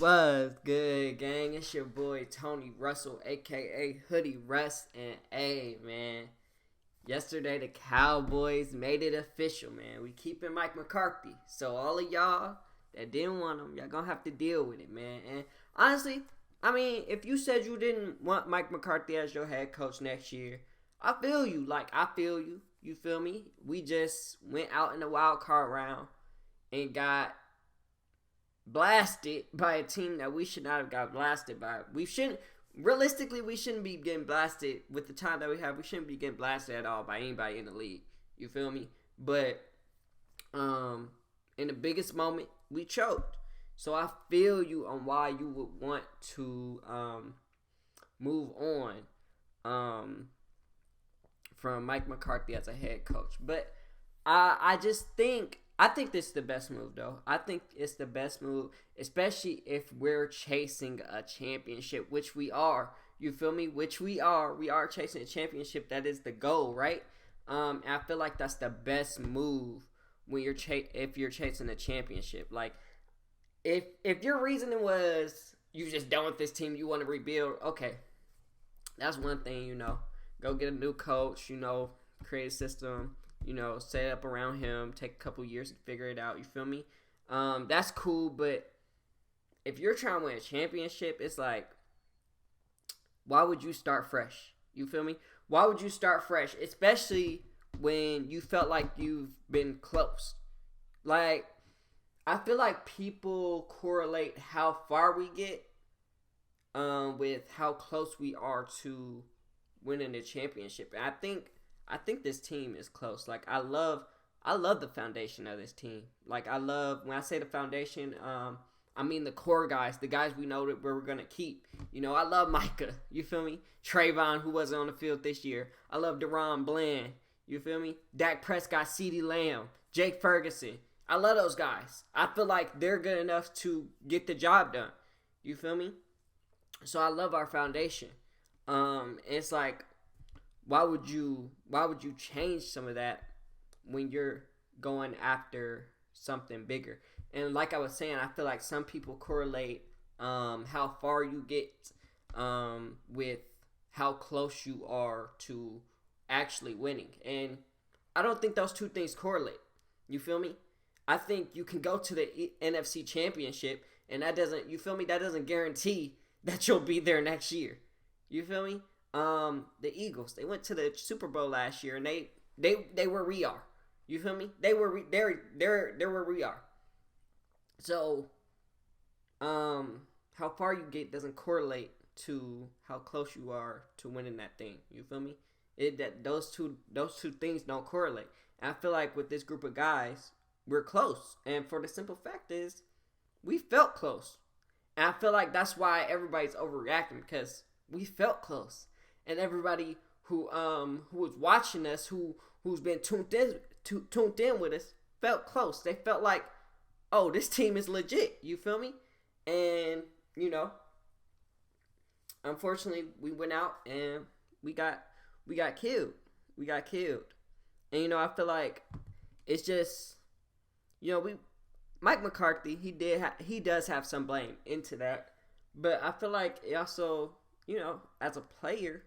What's good, gang? It's your boy Tony Russell, aka Hoodie Russ, and hey, man. Yesterday the Cowboys made it official, man. We keeping Mike McCarthy, so all of y'all that didn't want him, y'all gonna have to deal with it, man. And honestly, I mean, if you said you didn't want Mike McCarthy as your head coach next year, I feel you. I feel you. You feel me? We just went out in the wild card round and got blasted by a team that we should not have got blasted by. We shouldn't be getting blasted with the time that we have. We shouldn't be getting blasted at all by anybody in the league. You feel me? But in the biggest moment, we choked. So I feel you on why you would want to move on from Mike McCarthy as a head coach. But I think this is the best move, though. I think it's the best move, especially if we're chasing a championship, which we are. You feel me? Which we are. We are chasing a championship. That is the goal, right? And I feel like that's the best move when if you're chasing a championship. Like, if your reasoning was you just done with this team, you want to rebuild, okay, that's one thing. Go get a new coach. Create a system. Set up around him, take a couple years to figure it out. You feel me? That's cool, but if you're trying to win a championship, it's like, why would you start fresh? You feel me? Why would you start fresh, especially when you felt like you've been close? Like, I feel like people correlate how far we get with how close we are to winning the championship. And I think this team is close. Like, I love the foundation of this team. Like, when I say the foundation, I mean the core guys, the guys we know that we're going to keep. I love Micah. You feel me? Trayvon, who wasn't on the field this year. I love Deron Bland. You feel me? Dak Prescott, CeeDee Lamb, Jake Ferguson. I love those guys. I feel like they're good enough to get the job done. You feel me? So I love our foundation. It's like, why would you change some of that when you're going after something bigger? And like I was saying, I feel like some people correlate how far you get with how close you are to actually winning. And I don't think those two things correlate. You feel me? I think you can go to the NFC Championship, and that doesn't guarantee that you'll be there next year. You feel me? The Eagles, they went to the Super Bowl last year, and they were we are. You feel me? They're where we are. So, how far you get doesn't correlate to how close you are to winning that thing. You feel me? Those two things don't correlate. And I feel like with this group of guys, we're close. And for the simple fact is, we felt close. And I feel like that's why everybody's overreacting, because we felt close. And everybody who was watching us, who's been tuned in with us, felt close. They felt like, oh, this team is legit. You feel me? And unfortunately, we went out and we got killed. We got killed. And I feel like it's just Mike McCarthy, he does have some blame into that, but I feel like it also, as a player,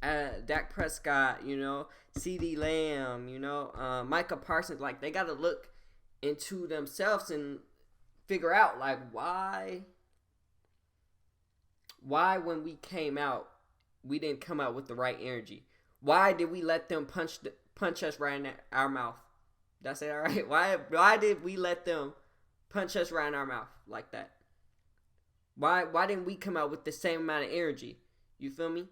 Dak Prescott, CeeDee Lamb, Micah Parsons, like, they got to look into themselves and figure out, like, why when we came out, we didn't come out with the right energy. Why did we let them punch us right in our mouth? Did I say that right? Why did we let them punch us right in our mouth like that? Why didn't we come out with the same amount of energy? You feel me?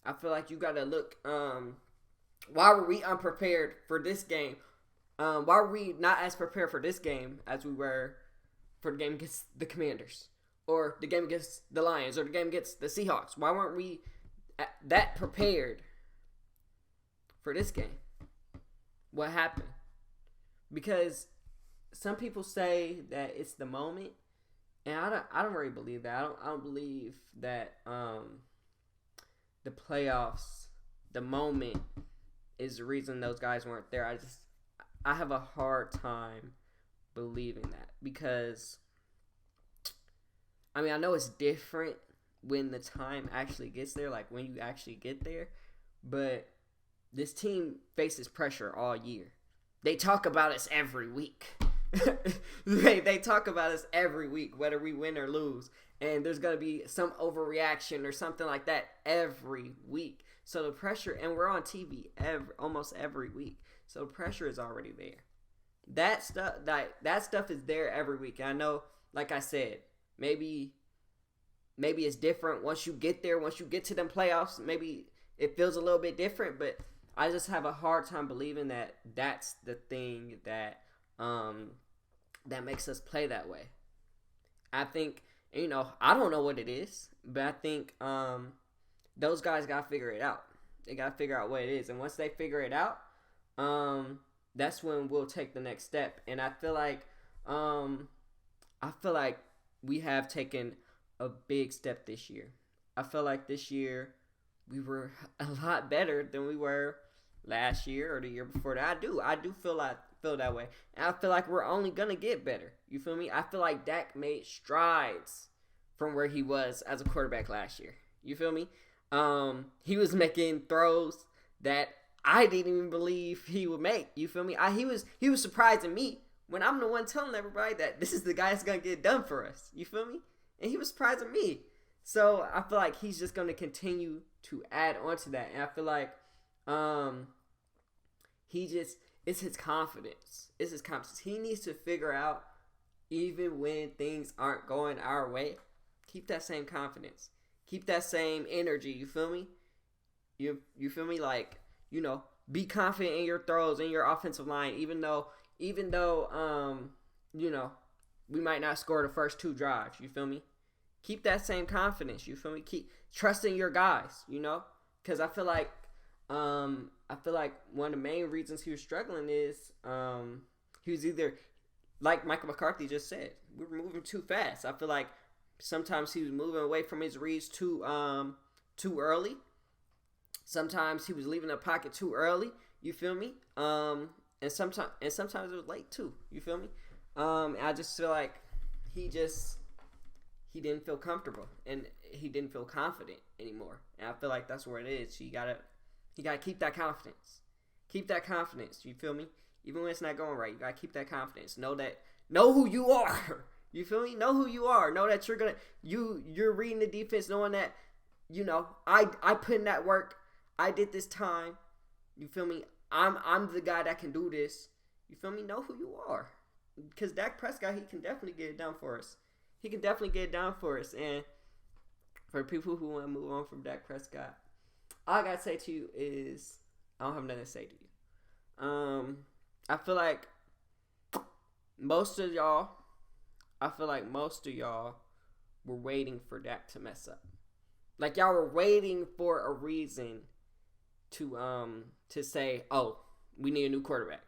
I feel like you gotta look. Why were we unprepared for this game? Why were we not as prepared for this game as we were for the game against the Commanders, or the game against the Lions, or the game against the Seahawks? Why weren't we that prepared for this game? What happened? Because some people say that it's the moment, and I don't really believe that. I don't believe that the playoffs, the moment, is the reason those guys weren't there. I have a hard time believing that, because I mean, I know it's different when the time actually gets there, like when you actually get there, but this team faces pressure all year. They talk about us every week. they talk about us every week, whether we win or lose. And there's going to be some overreaction or something like that every week. So the pressure, and we're on TV almost every week. So the pressure is already there. That stuff is there every week. And I know, like I said, maybe it's different once you get there. Once you get to them playoffs, maybe it feels a little bit different. But I just have a hard time believing that that's the thing that that makes us play that way. I think, I don't know what it is, but I think those guys got to figure it out. They got to figure out what it is. And once they figure it out, that's when we'll take the next step. And I feel like we have taken a big step this year. I feel like this year we were a lot better than we were last year or the year before that. I do feel that way. And I feel like we're only going to get better. You feel me? I feel like Dak made strides from where he was as a quarterback last year. You feel me? He was making throws that I didn't even believe he would make. You feel me? He was surprising me when I'm the one telling everybody that this is the guy that's going to get it done for us. You feel me? And he was surprising me. So I feel like he's just going to continue to add on to that. And I feel like it's his confidence. It's his confidence. He needs to figure out, even when things aren't going our way, keep that same confidence. Keep that same energy. You feel me? You feel me? Like, be confident in your throws, in your offensive line, even though, we might not score the first 2 drives. You feel me? Keep that same confidence. You feel me? Keep trusting your guys, because I feel like one of the main reasons he was struggling is he was either, like Michael McCarthy just said, we were moving too fast. I feel like sometimes he was moving away from his reads too early. Sometimes he was leaving the pocket too early. You feel me? And sometimes it was late too. You feel me? I just feel like he didn't feel comfortable and he didn't feel confident anymore. And I feel like that's where it is. So you gotta keep that confidence. Keep that confidence. You feel me? Even when it's not going right, you gotta keep that confidence. Know who you are. You feel me? Know who you are. Know that you're reading the defense, knowing that, I put in that work. I did this time. You feel me? I'm the guy that can do this. You feel me? Know who you are. Because Dak Prescott, he can definitely get it done for us. And for people who want to move on from Dak Prescott, all I got to say to you is I don't have nothing to say to you. I feel like most of y'all were waiting for Dak to mess up. Like, y'all were waiting for a reason to say, oh, we need a new quarterback.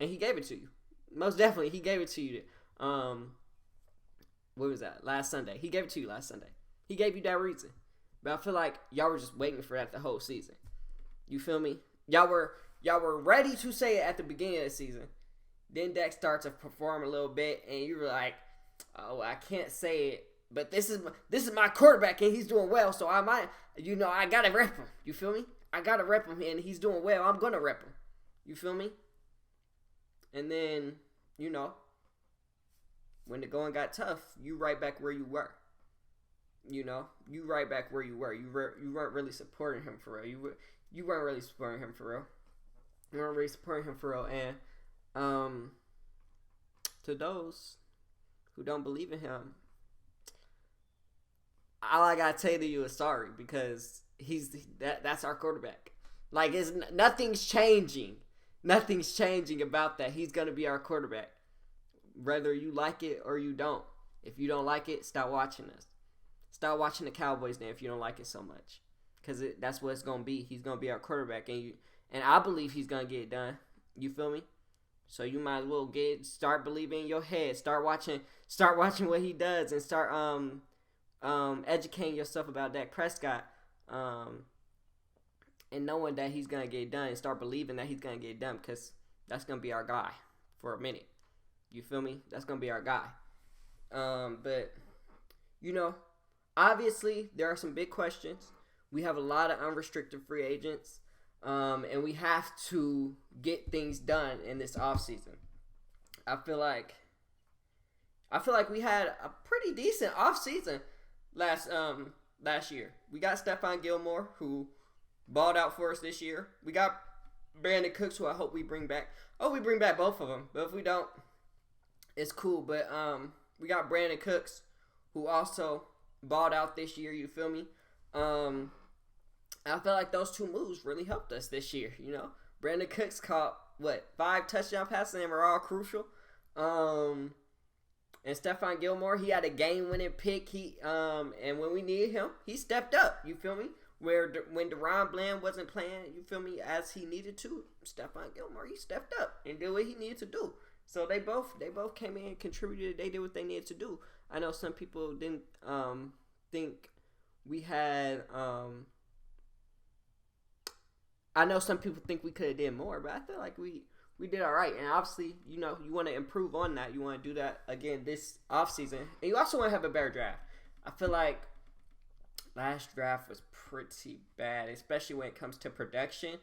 And he gave it to you. Most definitely, he gave it to you. What was that? Last Sunday. He gave it to you last Sunday. He gave you that reason. But I feel like y'all were just waiting for that the whole season. You feel me? Y'all were ready to say it at the beginning of the season. Then Dak starts to perform a little bit, and you were like, oh, I can't say it, but this is my quarterback, and he's doing well, so I might, I gotta rep him. You feel me? I gotta rep him, and he's doing well. I'm gonna rep him. You feel me? And then, when the going got tough, you right back where you were. You right back where you were. You weren't really supporting him for real. You weren't really supporting him for real. You weren't really supporting him for real. And to those who don't believe in him, all I gotta say to you is sorry, because that's our quarterback. Like, nothing's changing. Nothing's changing about that. He's gonna be our quarterback, whether you like it or you don't. If you don't like it, stop watching us. Stop watching the Cowboys then if you don't like it so much, because that's what it's gonna be. He's gonna be our quarterback, and I believe he's gonna get it done. You feel me? So you might as well start believing in your head. Start watching what he does, and start educating yourself about Dak Prescott, and knowing that he's gonna get it done, and start believing that he's gonna get it done, because that's gonna be our guy for a minute. You feel me? That's gonna be our guy. But obviously there are some big questions. We have a lot of unrestricted free agents, and we have to get things done in this offseason. I feel like we had a pretty decent offseason last year. We got Stephon Gilmore, who balled out for us this year. We got Brandon Cooks, who I hope we bring back. We bring back both of them. But if we don't, it's cool. But we got Brandon Cooks, who also balled out this year. You feel me? I feel like those two moves really helped us this year. Brandon Cooks caught 5 touchdown passes, and they were all crucial. And Stephon Gilmore, he had a game-winning pick. And when we needed him, he stepped up. You feel me? When Deron Bland wasn't playing, you feel me, as he needed to, Stephon Gilmore, he stepped up and did what he needed to do. So they both came in and contributed. They did what they needed to do. I know some people didn't think we had. I know some people think we could have did more, but I feel like we did all right. And obviously, you want to improve on that. You want to do that again this offseason. And you also want to have a better draft. I feel like last draft was pretty bad, especially when it comes to production.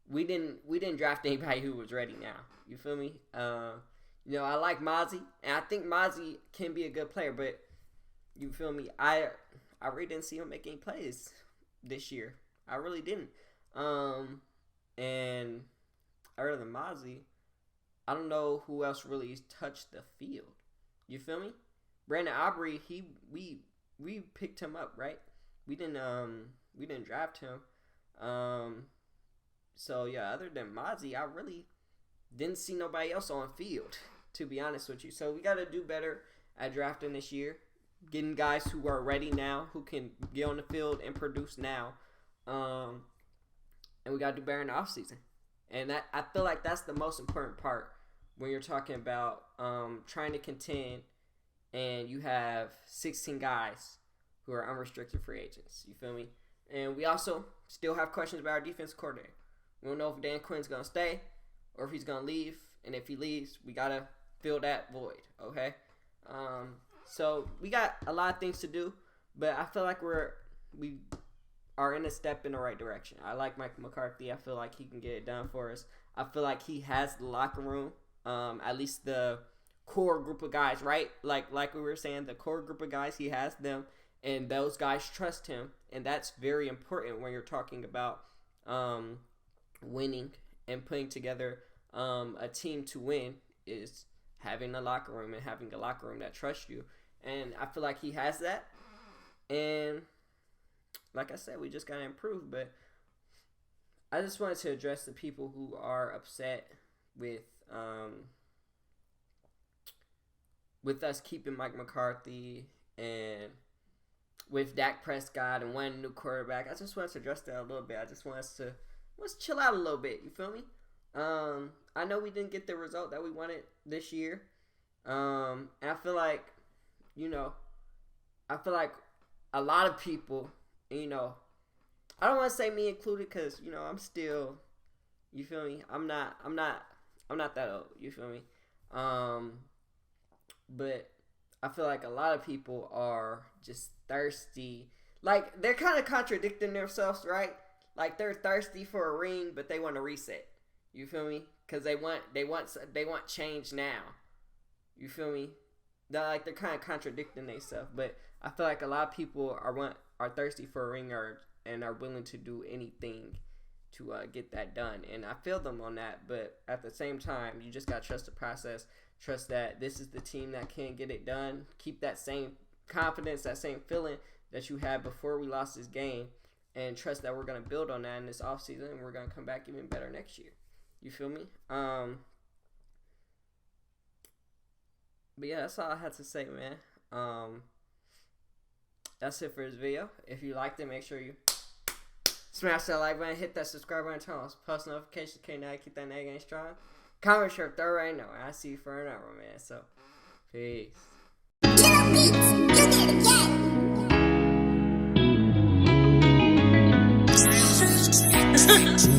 We didn't draft anybody who was ready now. You feel me? I like Mozzie, and I think Mozzie can be a good player, but you feel me? I really didn't see him make any plays this year. I really didn't. And other than Mozzie, I don't know who else really touched the field. You feel me? Brandon Aubrey, we picked him up, right? We didn't draft him. So yeah, other than Mozzie, I really didn't see nobody else on field, to be honest with you. So we got to do better at drafting this year, getting guys who are ready now, who can get on the field and produce now. And we got to do better in the offseason. And that, I feel like that's the most important part when you're talking about trying to contend and you have 16 guys who are unrestricted free agents. You feel me? And we also still have questions about our defensive coordinator. We don't know if Dan Quinn's going to stay or if he's going to leave. And if he leaves, we got to fill that void, okay? So we got a lot of things to do, but I feel like we are in a step in the right direction. I like Mike McCarthy. I feel like he can get it done for us. I feel like he has the locker room, at least the core group of guys, right? Like we were saying, the core group of guys, he has them, and those guys trust him, and that's very important when you're talking about winning and putting together a team to win, is having a locker room and having a locker room that trusts you. And I feel like he has that. And like I said, we just got to improve. But I just wanted to address the people who are upset with us keeping Mike McCarthy and with Dak Prescott and one new quarterback. I just wanted to address that a little bit. I just want us to let's chill out a little bit. You feel me? I know we didn't get the result that we wanted this year. And I feel like, a lot of people, I don't want to say me included, because I'm still, you feel me? I'm not that old. You feel me? But I feel like a lot of people are just thirsty. Like, they're kind of contradicting themselves, right? Like, they're thirsty for a ring, but they want to reset. You feel me? Because they want change now. You feel me? They're kind of contradicting themselves. But I feel like a lot of people are thirsty for a ring and are willing to do anything to get that done. And I feel them on that. But at the same time, you just got to trust the process. Trust that this is the team that can get it done. Keep that same confidence, that same feeling that you had before we lost this game. And trust that we're going to build on that in this offseason. And we're going to come back even better next year. You feel me? But yeah, that's all I had to say, man. That's it for this video. If you liked it, make sure you smash that like button, hit that subscribe button, turn on post notifications, now keep that nag game strong. Comment your third right now. I see you for another one, man. So, peace. You did it again.